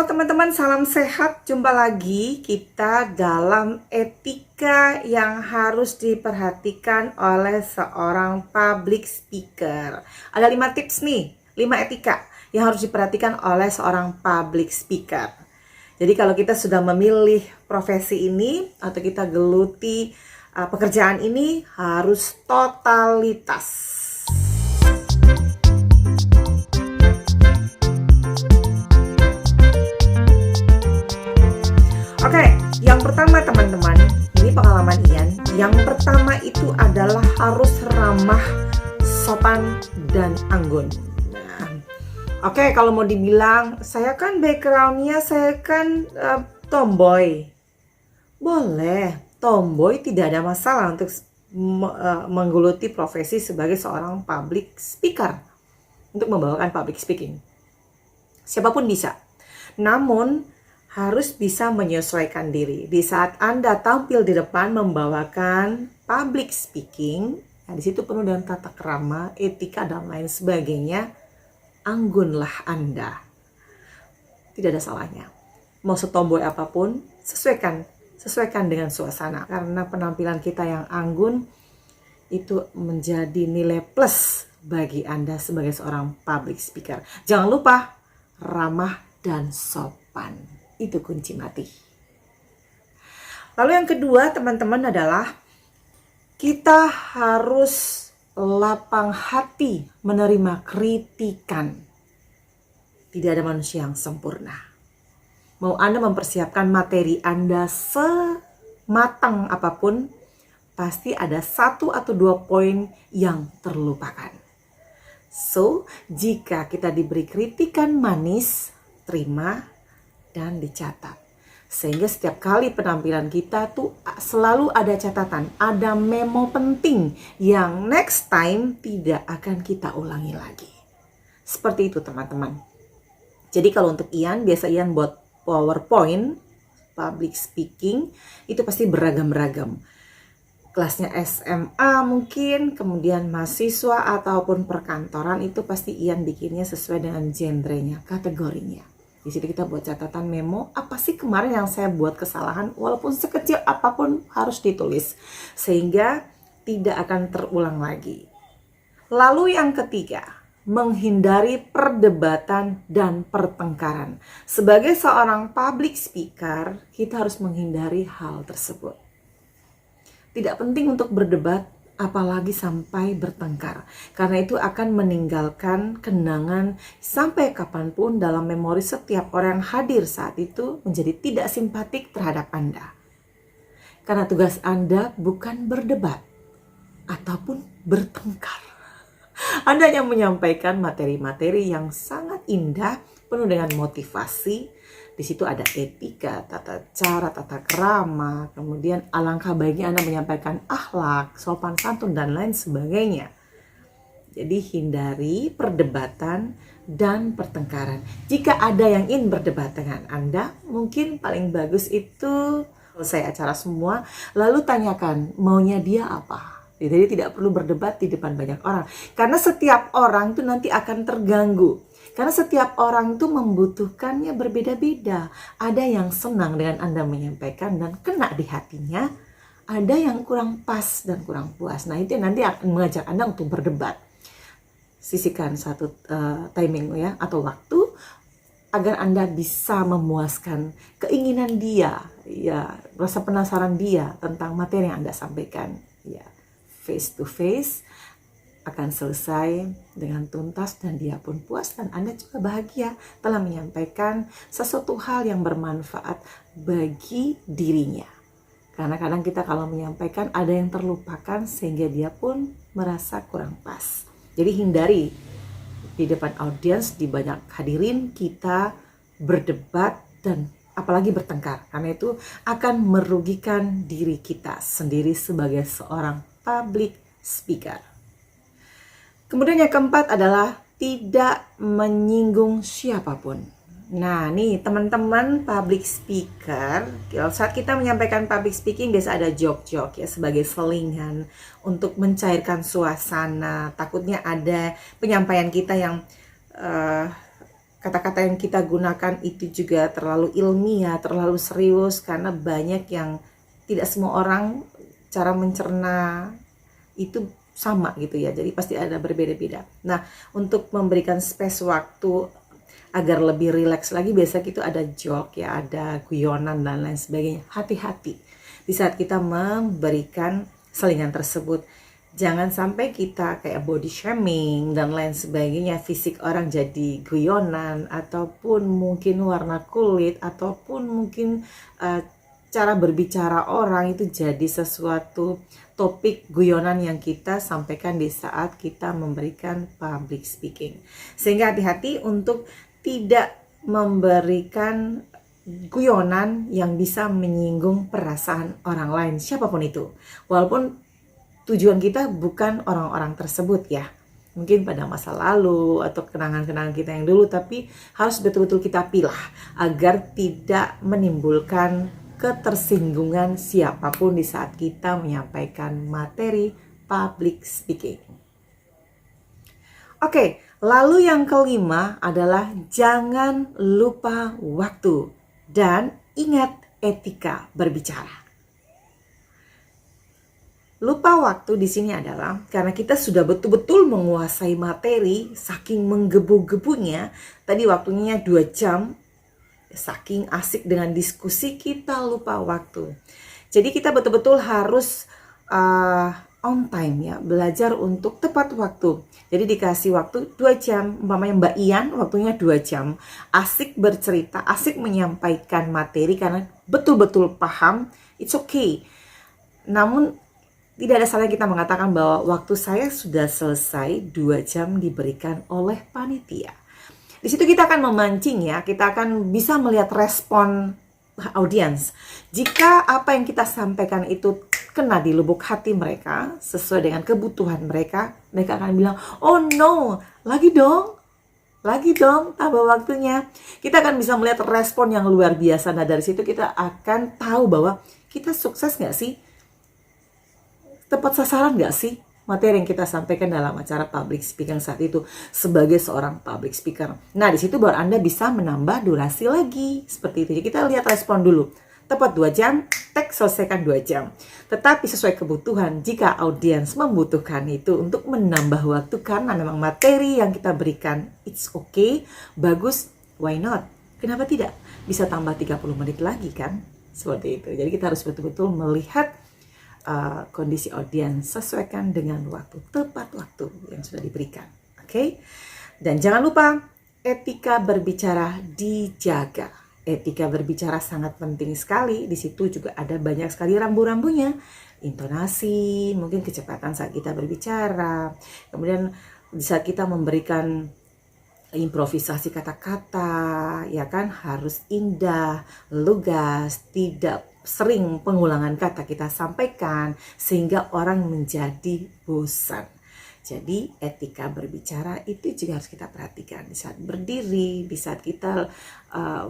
teman-teman, salam sehat. Jumpa lagi kita dalam etika yang harus diperhatikan oleh seorang public speaker. Ada 5 tips nih, 5 etika yang harus diperhatikan oleh seorang public speaker. Jadi kalau kita sudah memilih profesi ini atau kita geluti pekerjaan ini, harus totalitas. Oke, yang pertama teman-teman, ini pengalaman Ian. Yang pertama itu adalah harus ramah, sopan, dan anggun. Oke, kalau mau dibilang, saya kan backgroundnya, saya kan tomboy. Boleh, tomboy tidak ada masalah untuk menggeluti profesi sebagai seorang public speaker. Untuk membawakan public speaking. Siapapun bisa. Namun, harus bisa menyesuaikan diri. Di saat Anda tampil di depan membawakan public speaking, di situ penuh dengan tata krama, etika, dan lain sebagainya, anggunlah Anda. Tidak ada salahnya. Mau setomboy apapun, sesuaikan dengan suasana. Karena penampilan kita yang anggun, itu menjadi nilai plus bagi Anda sebagai seorang public speaker. Jangan lupa, ramah dan sopan. Itu kunci mati. Lalu yang kedua teman-teman adalah kita harus lapang hati menerima kritikan. Tidak ada manusia yang sempurna. Mau Anda mempersiapkan materi Anda sematang apapun, pasti ada 1 atau 2 poin yang terlupakan. So, jika kita diberi kritikan manis, terima dan dicatat. Sehingga setiap kali penampilan kita tuh selalu ada catatan, ada memo penting yang next time tidak akan kita ulangi lagi. Seperti itu teman-teman. Jadi kalau untuk Ian, biasa Ian buat PowerPoint, public speaking, itu pasti beragam-ragam. Kelasnya SMA mungkin, kemudian mahasiswa ataupun perkantoran, itu pasti Ian bikinnya sesuai dengan genrenya, kategorinya. Di situ kita buat catatan memo, apa sih kemarin yang saya buat kesalahan, walaupun sekecil apapun harus ditulis. Sehingga tidak akan terulang lagi. Lalu yang ketiga, menghindari perdebatan dan pertengkaran. Sebagai seorang public speaker, kita harus menghindari hal tersebut. Tidak penting untuk berdebat, apalagi sampai bertengkar. Karena itu akan meninggalkan kenangan sampai kapanpun dalam memori setiap orang yang hadir saat itu menjadi tidak simpatik terhadap Anda. Karena tugas Anda bukan berdebat ataupun bertengkar. Anda yang menyampaikan materi-materi yang sangat indah, penuh dengan motivasi. Di situ ada etika, tata cara, tata krama, kemudian alangkah baiknya Anda menyampaikan akhlak, sopan santun, dan lain sebagainya. Jadi hindari perdebatan dan pertengkaran. Jika ada yang ingin berdebat dengan Anda, mungkin paling bagus itu selesai acara semua, lalu tanyakan maunya dia apa. Jadi tidak perlu berdebat di depan banyak orang. Karena setiap orang itu nanti akan terganggu. Karena setiap orang itu membutuhkannya berbeda-beda. Ada yang senang dengan Anda menyampaikan dan kena di hatinya. Ada yang kurang pas dan kurang puas. Nah itu nanti akan mengajak Anda untuk berdebat. Sisihkan satu timing ya atau waktu agar Anda bisa memuaskan keinginan dia, ya rasa penasaran dia tentang materi yang Anda sampaikan. Ya, face to face akan selesai dengan tuntas dan dia pun puas dan Anda juga bahagia telah menyampaikan sesuatu hal yang bermanfaat bagi dirinya. Karena kadang kita kalau menyampaikan ada yang terlupakan sehingga dia pun merasa kurang pas. Jadi hindari di depan audiens, di banyak hadirin kita berdebat dan apalagi bertengkar. Karena itu akan merugikan diri kita sendiri sebagai seorang public speaker. Kemudian yang keempat adalah tidak menyinggung siapapun. Nah nih teman-teman public speaker, saat kita menyampaikan public speaking biasa ada joke-joke ya sebagai selingan untuk mencairkan suasana. Takutnya ada penyampaian kita yang kata-kata yang kita gunakan itu juga terlalu ilmiah, terlalu serius, karena banyak yang tidak semua orang cara mencerna itu sama gitu ya, jadi pasti ada berbeda-beda. Nah, untuk memberikan space waktu agar lebih rileks lagi, biasa gitu ada joke ya, ada guyonan dan lain sebagainya. Hati-hati di saat kita memberikan selingan tersebut. Jangan sampai kita kayak body shaming dan lain sebagainya, fisik orang jadi guyonan, ataupun mungkin warna kulit, ataupun mungkin cara berbicara orang itu jadi sesuatu topik guyonan yang kita sampaikan di saat kita memberikan public speaking. Sehingga hati-hati untuk tidak memberikan guyonan yang bisa menyinggung perasaan orang lain, siapapun itu. Walaupun tujuan kita bukan orang-orang tersebut ya, mungkin pada masa lalu atau kenangan-kenangan kita yang dulu, tapi harus betul-betul kita pilah agar tidak menimbulkan ketersinggungan siapapun di saat kita menyampaikan materi public speaking. Oke, lalu yang kelima adalah jangan lupa waktu dan ingat etika berbicara. Lupa waktu di sini adalah karena kita sudah betul-betul menguasai materi, saking menggebu-gebunya. Tadi waktunya 2 jam, saking asik dengan diskusi kita lupa waktu. Jadi kita betul-betul harus on time ya, belajar untuk tepat waktu. Jadi dikasih waktu 2 jam, umpamanya Mbak Ian waktunya 2 jam. Asik bercerita, asik menyampaikan materi karena betul-betul paham, it's okay. Namun tidak ada salahnya kita mengatakan bahwa waktu saya sudah selesai, 2 jam diberikan oleh panitia. Di situ kita akan memancing ya, kita akan bisa melihat respon audiens. Jika apa yang kita sampaikan itu kena di lubuk hati mereka, sesuai dengan kebutuhan mereka, mereka akan bilang, oh no, lagi dong, tambah waktunya. Kita akan bisa melihat respon yang luar biasa. Nah dari situ kita akan tahu bahwa kita sukses gak sih? Tepat sasaran gak sih materi yang kita sampaikan dalam acara public speaking saat itu sebagai seorang public speaker. Nah, di situ baru Anda bisa menambah durasi lagi. Seperti itu. Jadi kita lihat respon dulu. Tepat 2 jam, teks selesaikan 2 jam. Tetapi sesuai kebutuhan, jika audiens membutuhkan itu untuk menambah waktu karena memang materi yang kita berikan, it's okay, bagus, why not? Kenapa tidak? Bisa tambah 30 menit lagi kan? Seperti itu. Jadi kita harus betul-betul melihat kondisi audiens, sesuaikan dengan waktu, tepat waktu yang sudah diberikan. Oke? Dan jangan lupa etika berbicara dijaga. Etika berbicara sangat penting sekali. Di situ juga ada banyak sekali rambu-rambunya. Intonasi, mungkin kecepatan saat kita berbicara. Kemudian saat kita memberikan improvisasi kata-kata, ya kan, harus indah, lugas, tidak sering pengulangan kata kita sampaikan sehingga orang menjadi bosan. Jadi etika berbicara itu juga harus kita perhatikan di saat berdiri, di saat kita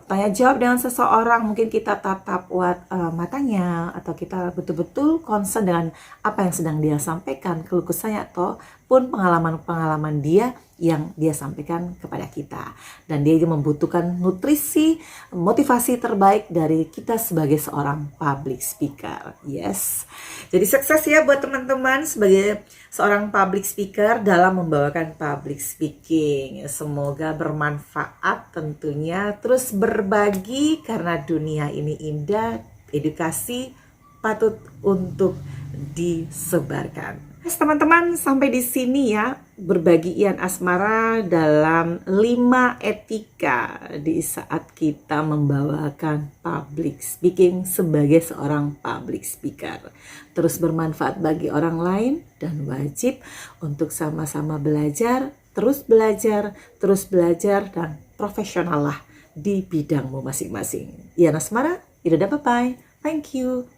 tanya jawab dengan seseorang, mungkin kita tatap matanya atau kita betul-betul concern dengan apa yang sedang dia sampaikan, keluh kesahnya ataupun pengalaman-pengalaman dia yang dia sampaikan kepada kita. Dan dia juga membutuhkan nutrisi, motivasi terbaik dari kita sebagai seorang public speaker. Yes. Jadi sukses ya buat teman-teman sebagai seorang public speaker dalam membawakan public speaking. Semoga bermanfaat tentunya. Terus berbagi karena dunia ini indah, edukasi patut untuk disebarkan. Teman-teman, sampai di sini ya berbagi Ian Asmara dalam 5 etika di saat kita membawakan public speaking sebagai seorang public speaker. Terus bermanfaat bagi orang lain dan wajib untuk sama-sama belajar, terus belajar dan profesional lah di bidangmu masing-masing. Ian Asmara, bye-bye. Thank you.